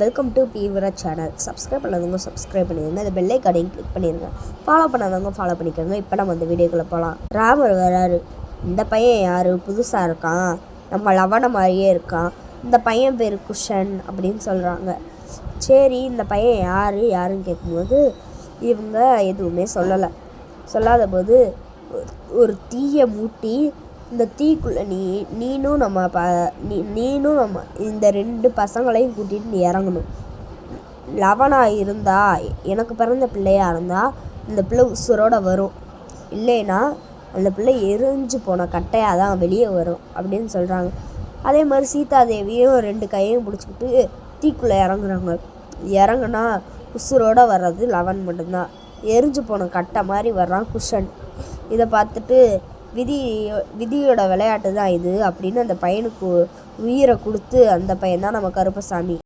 Welcome to பீவரா channel. Subscribe பண்ணாதவங்க subscribe பண்ணிடுங்க. அந்த பெல் ஐக்கானையும் கிளிக் பண்ணிடுங்க. ஃபாலோ பண்ணாதவங்க ஃபாலோ பண்ணிக்கோங்க. இப்போ நம்ம அந்த வீடியோக்குள்ளே போகலாம். ராமர் வராரு. இந்த பையன் யார்? புதுசாக இருக்கான், நம்ம லவண மாதிரியே இருக்கான். இந்த பையன் பேர் குஷன் அப்படின்னு சொல்கிறாங்க. சரி, இந்த பையன் யாருன்னு கேட்கும்போது இவங்க எதுவுமே சொல்லாத போது ஒரு தீயை மூட்டி இந்த தீக்குள்ளே நீனும் நம்ம இந்த 2 பசங்களையும் கூட்டிகிட்டு நீ இறங்கணும். லவனாக இருந்தால், எனக்கு பிறந்த பிள்ளையாக இருந்தால் இந்த பிள்ளை உசுரோட வரும், இல்லைன்னா அந்த பிள்ளை எரிஞ்சு போன கட்டையாக தான் வெளியே வரும் அப்படின்னு சொல்கிறாங்க. அதே மாதிரி சீதாதேவியும் 2 கையையும் பிடிச்சிக்கிட்டு தீக்குள்ளே இறங்குறாங்க. இறங்குனா உசுரோட வர்றது லவன் மட்டும்தான். எரிஞ்சு போன கட்டை மாதிரி வர்றான் குஷன். இதை பார்த்துட்டு விதியோட விளையாட்டு தான் இது அப்படின்னு அந்த பையனுக்கு உயிரை கொடுத்து, அந்த பையன் தான் நம்ம கருப்பசாமி.